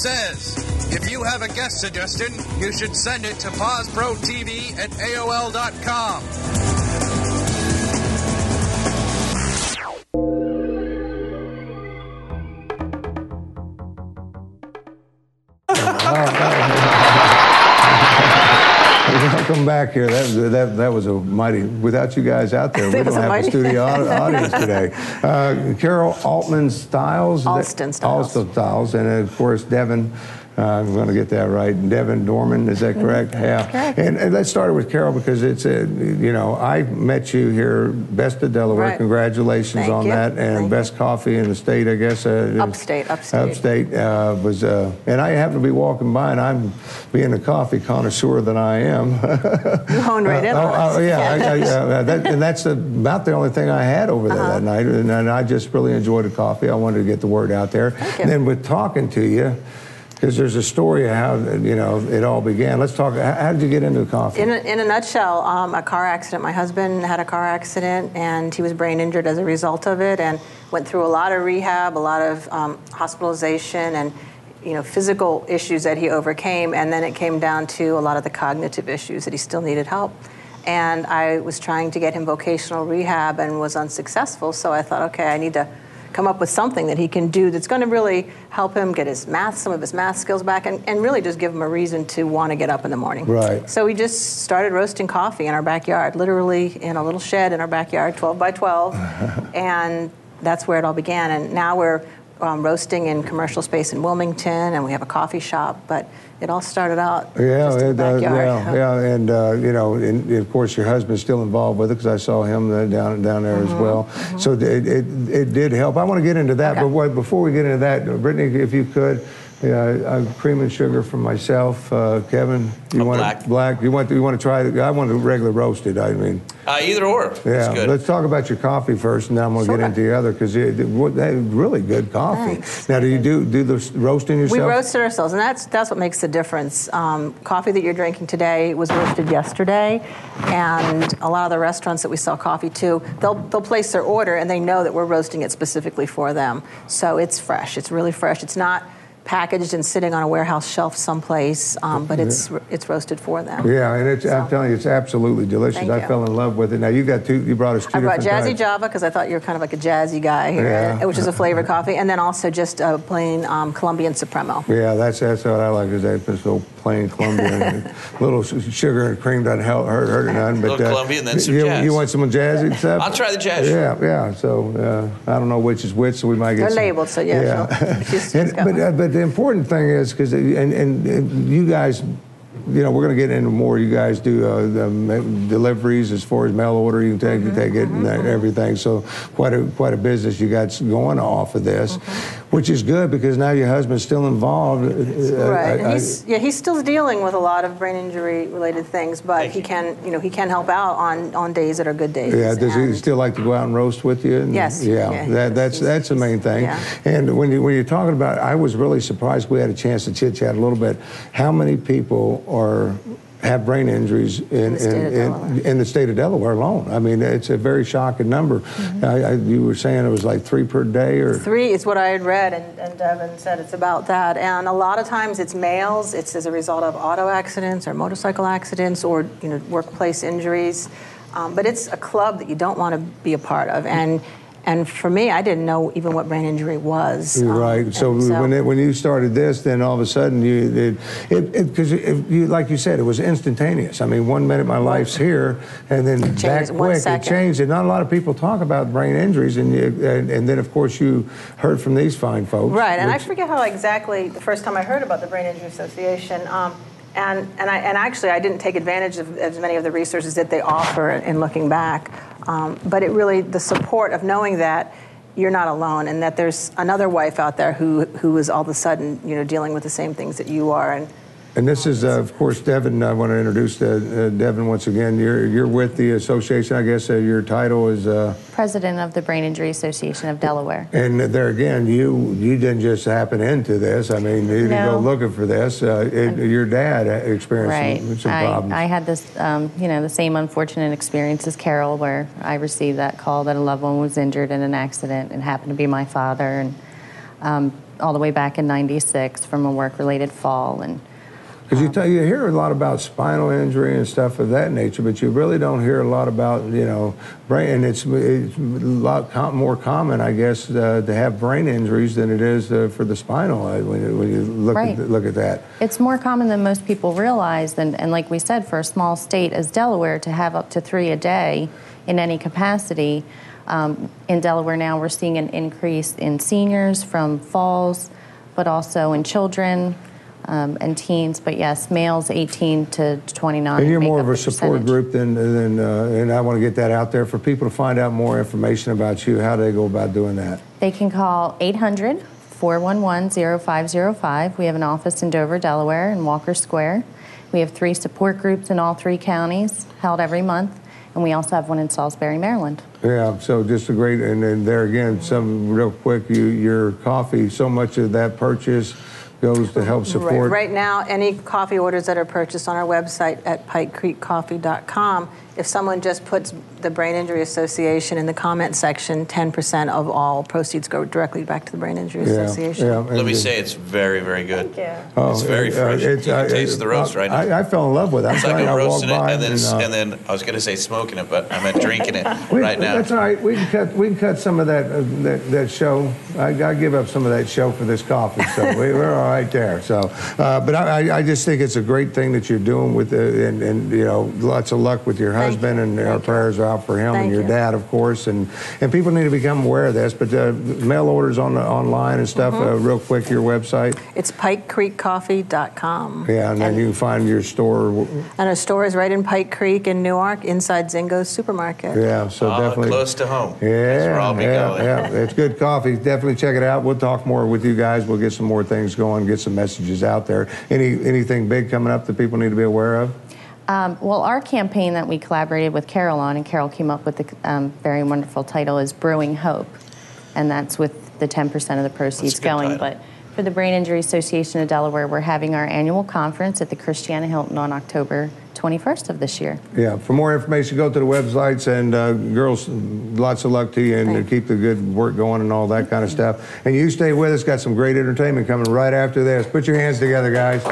says. If you have a guest suggestion, you should send it to PawsProTV@AOL.com. Welcome back here. That was a mighty. Without you guys out there, we don't have a studio audience today. Carol Allston-Stiles. Allston-Stiles, and of course Devon. I'm going to get that right. Devon Dorman, is that correct? Yeah. Correct. And let's start with Carol because it's I met you here, Best of Delaware. Right. Congratulations on that, and best coffee in the state, I guess. Upstate was, and I happen to be walking by, and I'm being a coffee connoisseur that I am. You honed right in on it. And that's about the only thing I had over there that night, and I just really enjoyed the coffee. I wanted to get the word out there. Thank you. And then with talking to you, because there's a story of how it all began. Let's talk. How did you get into coffee? In a nutshell, a car accident. My husband had a car accident, and he was brain injured as a result of it, and went through a lot of rehab, a lot of hospitalization, and physical issues that he overcame. And then it came down to a lot of the cognitive issues that he still needed help. And I was trying to get him vocational rehab and was unsuccessful. So I thought, okay, I need to come up with something that he can do that's going to really help him get some of his math skills back, and really just give him a reason to want to get up in the morning. Right. So we just started roasting coffee in our backyard, literally in a little shed in our backyard, 12 by 12, and that's where it all began. And now we're roasting in commercial space in Wilmington, and we have a coffee shop, but it all started out just in the backyard. And and of course your husband's still involved with it because I saw him down there as well. So it did help. I want to get into that, but before we get into that, Brittany, if you could, cream and sugar for myself. Kevin, you want black? You want to try it? I want a regular roasted. I mean, either or. Yeah. Good. Let's talk about your coffee first, and then I'm going to get into the other because they have really good coffee. Thanks. Now, do you do the roasting yourself? We roast it ourselves, and that's what makes the difference. Coffee that you're drinking today was roasted yesterday, and a lot of the restaurants that we sell coffee to, they'll place their order, and they know that we're roasting it specifically for them. So it's fresh. It's really fresh. It's not packaged and sitting on a warehouse shelf someplace, but it's roasted for them. Yeah, and I'm telling you, it's absolutely delicious. Thank I you. fell in love with it. Now you brought us two. I brought different Jazzy types. Java because I thought you were kind of like a jazzy guy here, which is a flavored coffee, and then also just a plain Colombian Supremo. Yeah, that's what I like. Is that so plain Colombian, little sugar and cream doesn't hurt none. But little Colombian, then some jazz. You want some jazzy stuff? I'll try the jazz. Yeah. So I don't know which is which, so we might get. They're labeled, so yeah. But the important thing is because and you guys, we're going to get into more. You guys do deliveries as far as mail order. You can take it and everything. So quite a business you got going off of this, which is good because now your husband's still involved. Right. He's still dealing with a lot of brain injury related things, but he can help out on days that are good days. Yeah. Does he still like to go out and roast with you? Yes. Yeah. That's the main thing. Yeah. And when you're talking about, I was really surprised we had a chance to chit chat a little bit. How many people have brain injuries in the state of Delaware alone? I mean, it's a very shocking number. You were saying it was like 3 per day, or 3 is what I had read, and Devon said it's about that. And a lot of times it's males. It's as a result of auto accidents or motorcycle accidents or workplace injuries. But it's a club that you don't want to be a part of. And for me, I didn't know even what brain injury was. Right. So when you started this, then all of a sudden because like you said, it was instantaneous. I mean, 1 minute my life's here, and then that quick it changed. And not a lot of people talk about brain injuries, and then of course you heard from these fine folks. Right. And I forget how exactly the first time I heard about the Brain Injury Association. And actually, I didn't take advantage of as many of the resources that they offer in looking back. But it really, the support of knowing that you're not alone and that there's another wife out there who is all of a sudden, dealing with the same things that you are. And this is, of course, Devon. I want to introduce Devon once again. You're with the association. I guess your title is President of the Brain Injury Association of Delaware. And there again, you didn't just happen into this. I mean, you didn't go looking for this. Your dad experienced some problems. I had this, the same unfortunate experience as Carol, where I received that call that a loved one was injured in an accident, and happened to be my father. And all the way back in '96 from a work-related fall. And because you hear a lot about spinal injury and stuff of that nature, but you really don't hear a lot about, brain. And it's a lot more common, I guess, to have brain injuries than it is for the spinal when you look at that. It's more common than most people realize, and like we said, for a small state as Delaware to have up to 3 a day in any capacity. In Delaware now we're seeing an increase in seniors from falls, but also in children. And teens, but yes, males 18 to 29. And you're more of a support group than and I want to get that out there for people to find out more information about you. How do they go about doing that? They can call 800-411-0505. We have an office in Dover, Delaware, and Walker Square. We have 3 support groups in all 3 counties, held every month, and we also have one in Salisbury, Maryland. Yeah, so just a great, and then there again, some real quick, your coffee, so much of that purchase goes to help support. Right now, any coffee orders that are purchased on our website at pikecreekcoffee.com, if someone just puts the Brain Injury Association in the comment section, 10% of all proceeds go directly back to the Brain Injury Association. Let me say it's very, very good. Thank you. It's very fresh. You can taste the roast right now. I fell in love with it. It's like a roasting it and then I was going to say smoking it, but I meant drinking it right now. That's all right. We can cut some of that show. I give up some of that show for this coffee, so we're all right there. So, but I just think it's a great thing that you're doing with it, and lots of luck with your husband, and our prayers are out for him and your dad, of course, and people need to become aware of this. But mail orders online and stuff. Real quick, your website. It's pikecreekcoffee.com. Yeah, and then you can find your store. And our store is right in Pike Creek in Newark, inside Zingo's Supermarket. Yeah, so definitely close to home. Yeah, that's where I'll be going. Yeah, it's good coffee. Definitely check it out. We'll talk more with you guys. We'll get some more things going, get some messages out there. Anything big coming up that people need to be aware of? Well, our campaign that we collaborated with Carol on, and Carol came up with the very wonderful title, is Brewing Hope. And that's with the 10% of the proceeds going. But for the Brain Injury Association of Delaware, we're having our annual conference at the Christiana Hilton on October 21st of this year. Yeah, for more information, go to the websites, and girls, lots of luck to you, and keep the good work going and all that kind of stuff. And you stay with us, got some great entertainment coming right after this. Put your hands together, guys.